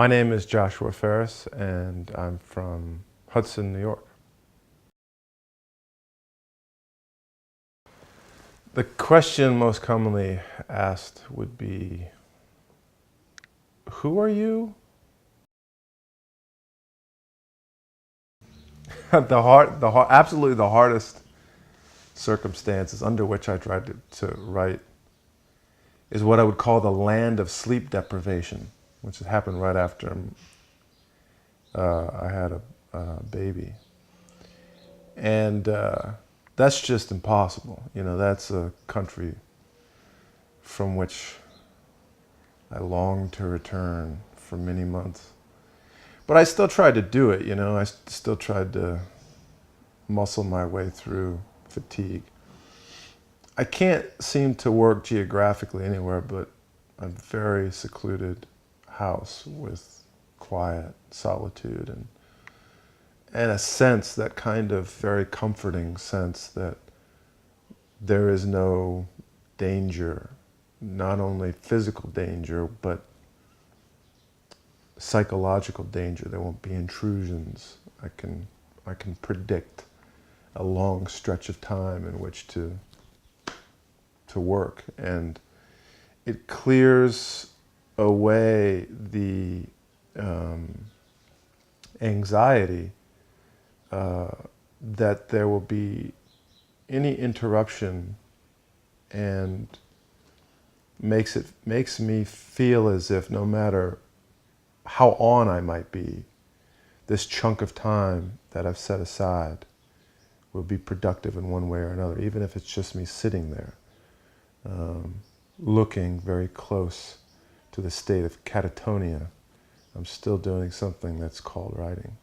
My name is Joshua Ferris, and I'm from Hudson, New York. The question most commonly asked would be, who are you? Absolutely the hardest circumstances under which I tried to write is what I would call the land of sleep deprivation, which had happened right after I had a baby. And that's just impossible. You know, that's a country from which I longed to return for many months. But I still tried to do it, you know. I still tried to muscle my way through fatigue. I can't seem to work geographically anywhere but a very secluded house with quiet, solitude, and a sense, that kind of very comforting sense that there is no danger, not only physical danger, but psychological danger. There won't be intrusions. I can predict a long stretch of time in which to work, and it clears away the anxiety that there will be any interruption, and makes me feel as if no matter how on I might be, this chunk of time that I've set aside will be productive in one way or another, even if it's just me sitting there, looking very close to the state of catatonia. I'm still doing something that's called writing.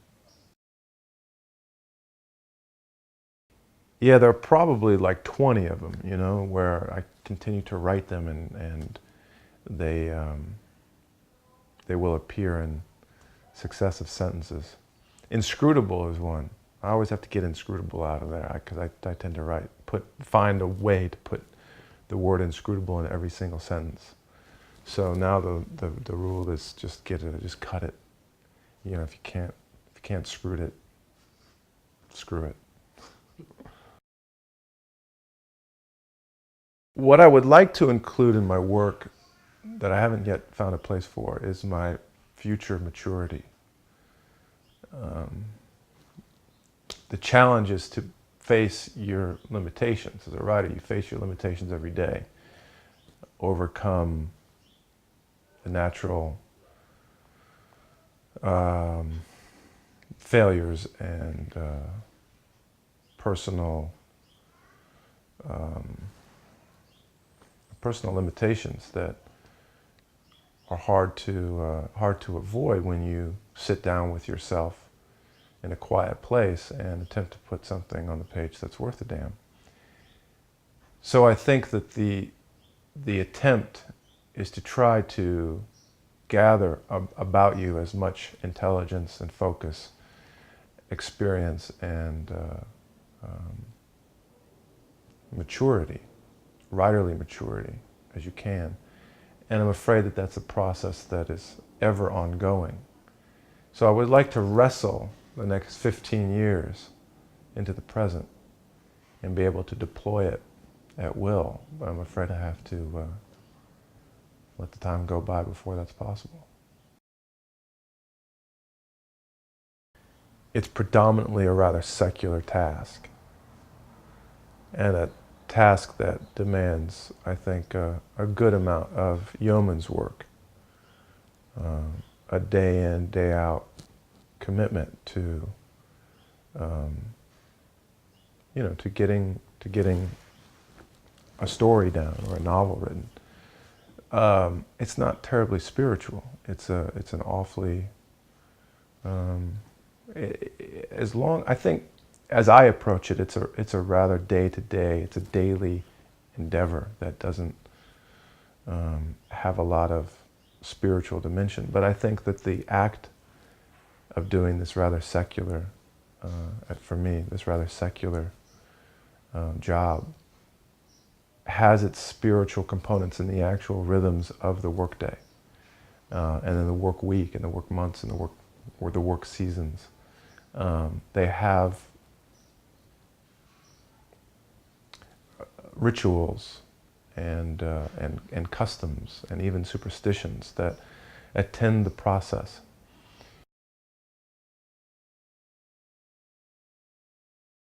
Yeah, there are probably like 20 of them, you know, where I continue to write them, and they will appear in successive sentences. Inscrutable is one. I always have to get inscrutable out of there because I tend to find a way to put the word inscrutable in every single sentence. So now the rule is just cut it. You know, if you can't screw it, screw it. What I would like to include in my work that I haven't yet found a place for is my future maturity. The challenge is to face your limitations. As a writer, you face your limitations every day. Overcome the natural failures and personal limitations that are hard to avoid when you sit down with yourself in a quiet place and attempt to put something on the page that's worth a damn. So I think that the attempt is to try to gather about you as much intelligence and focus, experience, and maturity, writerly maturity, as you can. And I'm afraid that that's a process that is ever ongoing. So I would like to wrestle the next 15 years into the present and be able to deploy it at will. But I'm afraid I have to let the time go by before that's possible. It's predominantly a rather secular task, and a task that demands, I think, a good amount of yeoman's work, a day in, day out commitment to, you know, to getting a story down or a novel written. It's not terribly spiritual. It's an awfully I think, as I approach it, it's a rather day-to-day, it's a daily endeavor that doesn't have a lot of spiritual dimension. But I think that the act of doing this rather secular, for me, this rather secular job has its spiritual components in the actual rhythms of the workday. and then the work week and the work months and the work seasons. They have rituals and customs and even superstitions that attend the process.